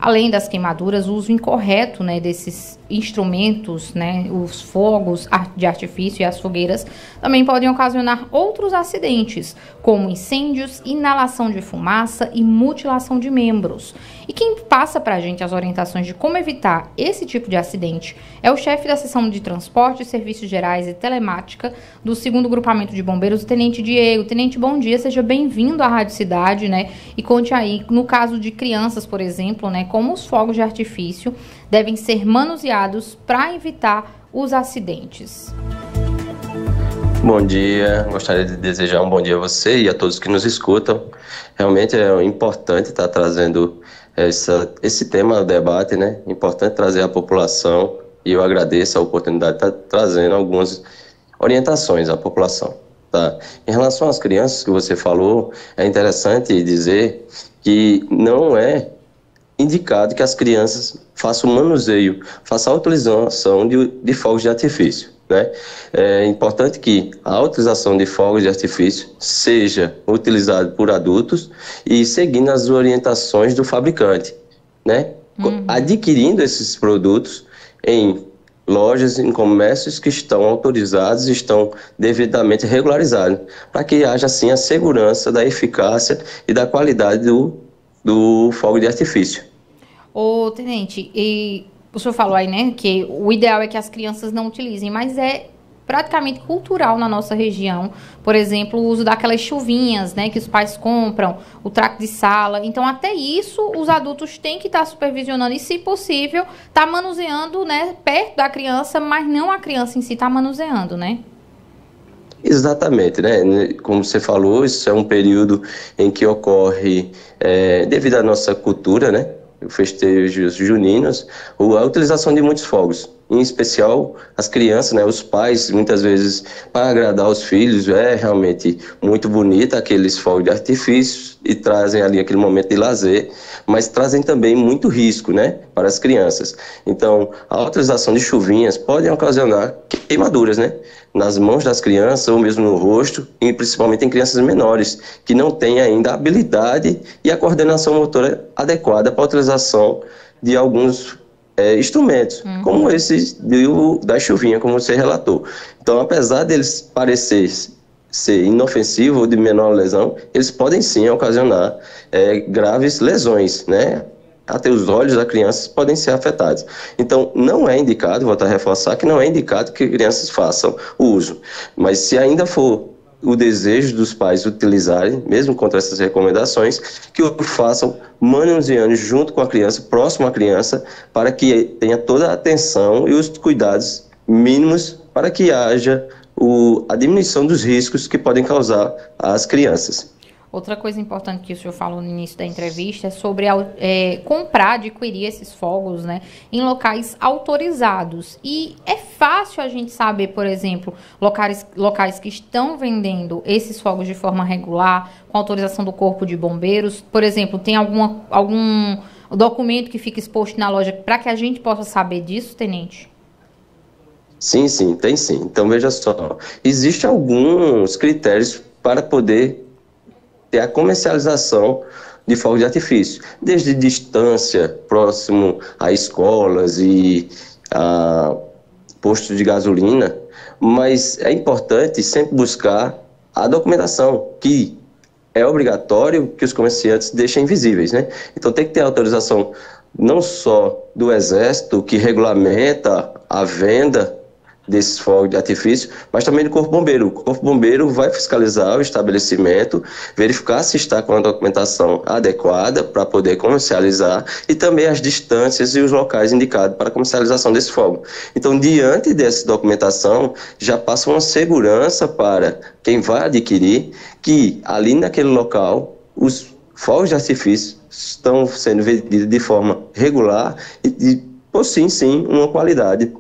além das queimaduras, o uso incorreto, né, desses instrumentos, né, os fogos de artifício e as fogueiras, também podem ocasionar outros acidentes, como incêndios, inalação de fumaça e mutilação de membros. E quem passa para a gente as orientações de como evitar esse tipo de acidente é o chefe da seção de transporte, serviços gerais e telemática do 2º Grupamento de Bombeiros, o Tenente Diego. Tenente, bom dia, seja bem-vindo à Rádio Cidade, né? E conte aí, no caso de crianças, por exemplo, né, como os fogos de artifício devem ser manuseados para evitar os acidentes. Bom dia, gostaria de desejar um bom dia a você e a todos que nos escutam. Realmente é importante estar trazendo esse tema ao debate, né? Importante trazer à população, e eu agradeço a oportunidade de estar trazendo algumas orientações à população. Tá? Em relação às crianças que você falou, é interessante dizer que não é indicado que as crianças façam manuseio, façam a utilização de fogos de artifício, né? É importante que a utilização de fogos de artifício seja utilizada por adultos e seguindo as orientações do fabricante, né? Adquirindo esses produtos em lojas, em comércios que estão autorizados, estão devidamente regularizados, para que haja assim a segurança da eficácia e da qualidade do fogo de artifício. Ô, Tenente, e o senhor falou aí, né, que o ideal é que as crianças não utilizem, mas é praticamente cultural na nossa região, por exemplo, o uso daquelas chuvinhas, né, que os pais compram, o traque de sala. Então, até isso, os adultos têm que estar supervisionando e, se possível, estar manuseando, né, perto da criança, mas não a criança em si estar manuseando, né? Exatamente, né? Como você falou, isso é um período em que ocorre, devido à nossa cultura, né, festejos juninos, a utilização de muitos fogos, em especial as crianças, né, os pais, muitas vezes, para agradar os filhos, é realmente muito bonito aqueles fogos de artifício e trazem ali aquele momento de lazer, mas trazem também muito risco, né, para as crianças. Então, a utilização de chuvinhas pode ocasionar queimaduras, né, nas mãos das crianças ou mesmo no rosto, e principalmente em crianças menores, que não têm ainda a habilidade e a coordenação motora adequada para a utilização de alguns instrumentos, como esse da chuvinha, como você relatou. Então, apesar deles parecer ser inofensivo ou de menor lesão, eles podem sim ocasionar graves lesões, né? Até os olhos da criança podem ser afetados. Então, não é indicado, vou reforçar que não é indicado que crianças façam o uso. Mas se ainda for o desejo dos pais utilizarem, mesmo contra essas recomendações, que o façam manuseando junto com a criança, próximo à criança, para que tenha toda a atenção e os cuidados mínimos para que haja a diminuição dos riscos que podem causar às crianças. Outra coisa importante que o senhor falou no início da entrevista é sobre comprar, adquirir esses fogos, né, em locais autorizados. E é fácil a gente saber, por exemplo, locais que estão vendendo esses fogos de forma regular, com autorização do Corpo de Bombeiros. Por exemplo, tem algum documento que fica exposto na loja para que a gente possa saber disso, Tenente? Sim, tem sim. Então, veja só, existem alguns critérios para poder ter a comercialização de fogos de artifício, desde distância, próximo a escolas e a postos de gasolina, mas é importante sempre buscar a documentação, que é obrigatório que os comerciantes deixem visíveis, né? Então tem que ter autorização não só do Exército, que regulamenta a venda desses fogos de artifício, mas também do Corpo Bombeiro. O Corpo Bombeiro vai fiscalizar o estabelecimento, verificar se está com a documentação adequada para poder comercializar e também as distâncias e os locais indicados para a comercialização desse fogo. Então, diante dessa documentação, já passa uma segurança para quem vai adquirir que ali naquele local os fogos de artifício estão sendo vendidos de forma regular e possuem sim uma qualidade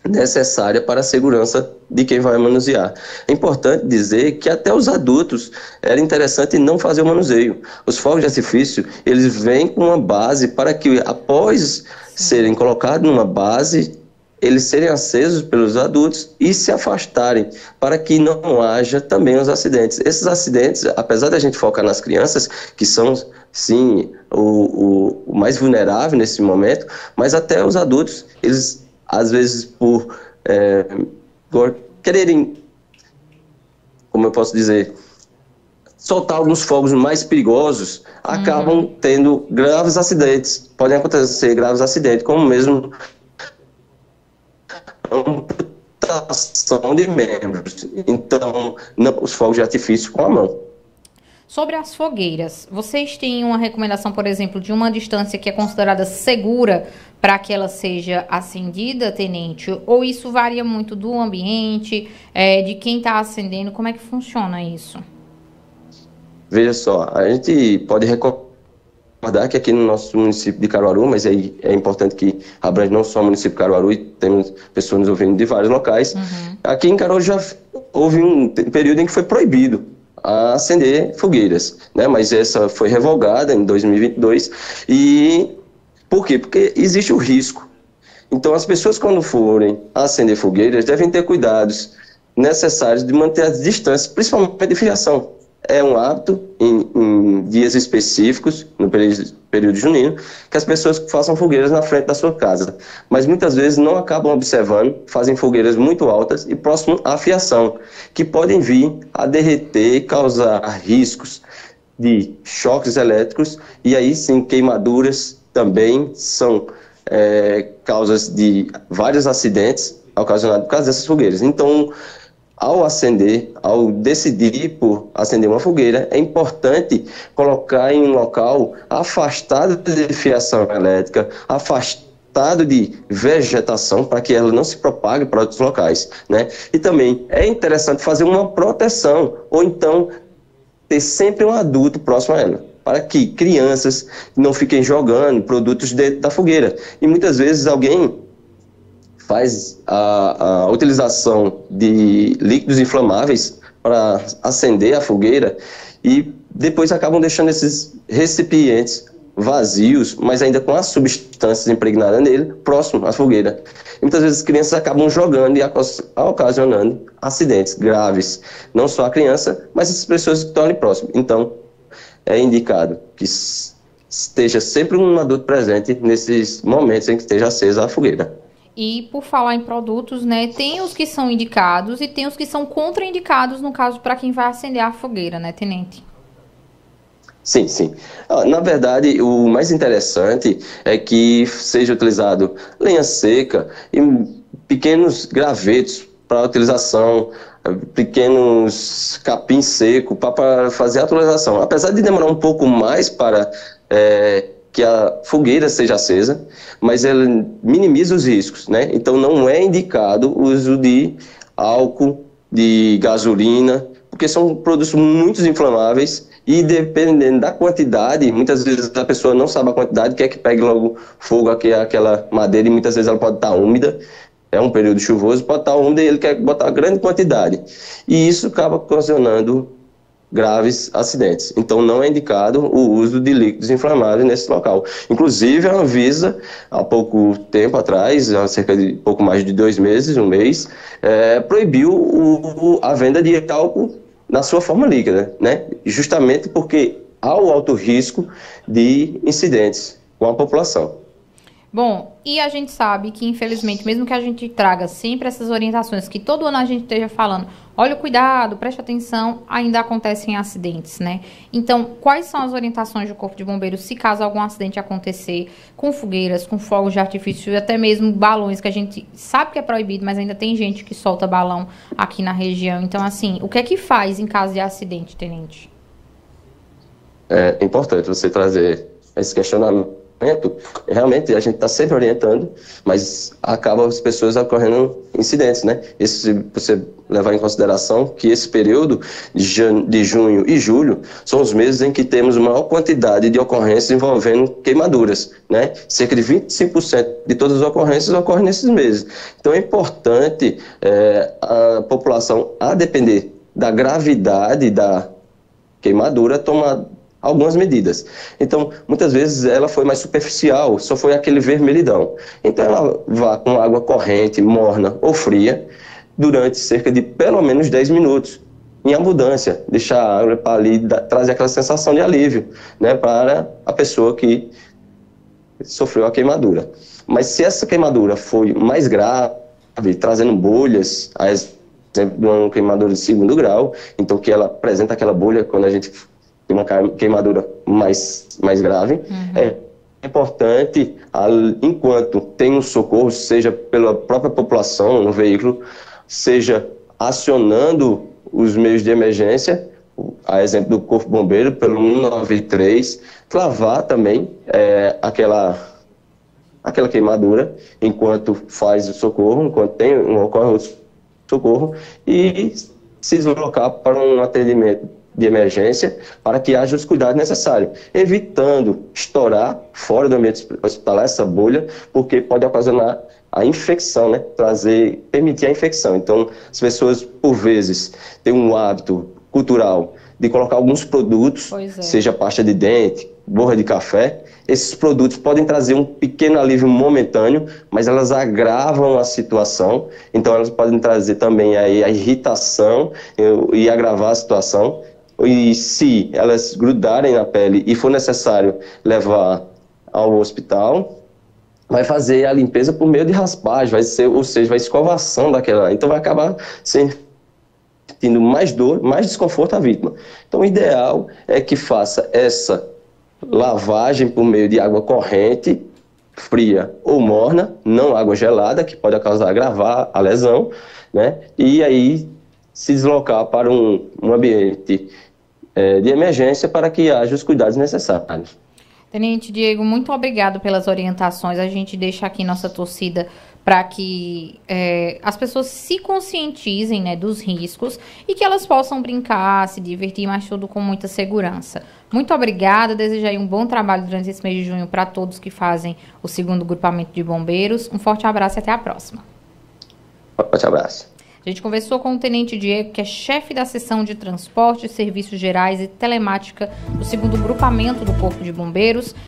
necessária para a segurança de quem vai manusear. É importante dizer que até os adultos era interessante não fazer o manuseio. Os fogos de artifício, eles vêm com uma base para que após serem colocados numa base, eles serem acesos pelos adultos e se afastarem, para que não haja também os acidentes. Esses acidentes, apesar da gente focar nas crianças, que são sim, o mais vulnerável nesse momento, mas até os adultos, eles, às vezes, por quererem, como eu posso dizer, soltar alguns fogos mais perigosos, acabam tendo graves acidentes. Podem acontecer graves acidentes, como mesmo amputação de membros. Então, os fogos de artifício com a mão. Sobre as fogueiras, vocês têm uma recomendação, por exemplo, de uma distância que é considerada segura para que ela seja acendida, tenente? Ou isso varia muito do ambiente, de quem está acendendo? Como é que funciona isso? Veja só, a gente pode recordar que aqui no nosso município de Caruaru, mas aí é importante que abrange não só o município de Caruaru, e temos pessoas nos ouvindo de vários locais. Aqui em Caruaru já houve um período em que foi proibido a acender fogueiras, né? Mas essa foi revogada em 2022. E por quê? Porque existe o risco. Então, as pessoas, quando forem acender fogueiras, devem ter cuidados necessários de manter as distâncias, principalmente de fiação. É um hábito em dias específicos, no período junino, que as pessoas façam fogueiras na frente da sua casa. Mas muitas vezes não acabam observando, fazem fogueiras muito altas e próximo à fiação, que podem vir a derreter e causar riscos de choques elétricos, e aí sim queimaduras também são causas de vários acidentes ocasionados por causa dessas fogueiras. Então, ao decidir por acender uma fogueira, é importante colocar em um local afastado de fiação elétrica, afastado de vegetação, para que ela não se propague para outros locais, né? E também é interessante fazer uma proteção, ou então ter sempre um adulto próximo a ela, para que crianças não fiquem jogando produtos dentro da fogueira. E muitas vezes alguém faz a utilização de líquidos inflamáveis para acender a fogueira e depois acabam deixando esses recipientes vazios, mas ainda com as substâncias impregnadas nele, próximo à fogueira. E muitas vezes as crianças acabam jogando e ocasionando acidentes graves, não só a criança, mas as pessoas que estão ali próximo. Então, é indicado que esteja sempre um adulto presente nesses momentos em que esteja acesa a fogueira. E por falar em produtos, né, tem os que são indicados e tem os que são contraindicados, no caso, para quem vai acender a fogueira, né, tenente? Sim, sim. Na verdade, o mais interessante é que seja utilizado lenha seca e pequenos gravetos para utilização, pequenos capins secos para fazer a atualização. Apesar de demorar um pouco mais para que a fogueira seja acesa, mas ela minimiza os riscos, né? Então não é indicado o uso de álcool, de gasolina, porque são produtos muito inflamáveis e dependendo da quantidade, muitas vezes a pessoa não sabe a quantidade, quer que pegue logo fogo aquela madeira e muitas vezes ela pode estar úmida, é um período chuvoso, pode estar úmida e ele quer botar grande quantidade. E isso acaba ocasionando graves acidentes. Então, não é indicado o uso de líquidos inflamáveis nesse local. Inclusive, a Anvisa, há pouco tempo atrás, há cerca de pouco mais de 2 meses, um mês, proibiu a venda de álcool na sua forma líquida, né? Justamente porque há o alto risco de incidentes com a população. Bom, e a gente sabe que, infelizmente, mesmo que a gente traga sempre essas orientações, que todo ano a gente esteja falando, olha o cuidado, preste atenção, ainda acontecem acidentes, né? Então, quais são as orientações do Corpo de Bombeiros, se caso algum acidente acontecer, com fogueiras, com fogos de artifício e até mesmo balões, que a gente sabe que é proibido, mas ainda tem gente que solta balão aqui na região. Então, assim, o que é que faz em caso de acidente, tenente? É importante você trazer esse questionamento. Realmente a gente está sempre orientando, mas acaba as pessoas ocorrendo incidentes, né? Você levar em consideração que esse período de junho e julho são os meses em que temos maior quantidade de ocorrências envolvendo queimaduras, né? Cerca de 25% de todas as ocorrências ocorrem nesses meses. Então é importante a população, a depender da gravidade da queimadura, tomar algumas medidas. Então, muitas vezes ela foi mais superficial, só foi aquele vermelhidão. Então, ela vá com água corrente, morna ou fria, durante cerca de pelo menos 10 minutos. em abundância, deixar a água para ali trazer aquela sensação de alívio, né, para a pessoa que sofreu a queimadura. Mas se essa queimadura foi mais grave, trazendo bolhas, a exemplo de uma queimadura de 2º grau, então que ela apresenta aquela bolha quando a gente tem uma queimadura mais grave, é importante, enquanto tem um socorro, seja pela própria população no veículo, seja acionando os meios de emergência, a exemplo do Corpo Bombeiro, pelo 193, travar também aquela queimadura enquanto faz o socorro, enquanto ocorre o socorro, e se deslocar para um atendimento de emergência para que haja os cuidados necessários, evitando estourar fora do ambiente hospitalar essa bolha, porque pode ocasionar a infecção, né? Permitir a infecção. Então, as pessoas, por vezes, têm um hábito cultural de colocar alguns produtos, seja pasta de dente, borra de café. Esses produtos podem trazer um pequeno alívio momentâneo, mas elas agravam a situação. Então, elas podem trazer também a irritação e agravar a situação. E se elas grudarem na pele e for necessário levar ao hospital, vai fazer a limpeza por meio de raspagem, ou seja, vai escovação daquela. Então vai acabar sentindo mais dor, mais desconforto à vítima. Então o ideal é que faça essa lavagem por meio de água corrente, fria ou morna, não água gelada, que pode agravar a lesão, né? E aí se deslocar para um ambiente de emergência para que haja os cuidados necessários. Tenente Diego, muito obrigado pelas orientações. A gente deixa aqui nossa torcida para que as pessoas se conscientizem, né, dos riscos e que elas possam brincar, se divertir, mas tudo com muita segurança. Muito obrigada, desejo aí um bom trabalho durante esse mês de junho para todos que fazem o 2º grupamento de bombeiros. Um forte abraço e até a próxima. Forte abraço. A gente conversou com o Tenente Diego, que é chefe da seção de transporte, serviços gerais e telemática do 2º grupamento do Corpo de Bombeiros.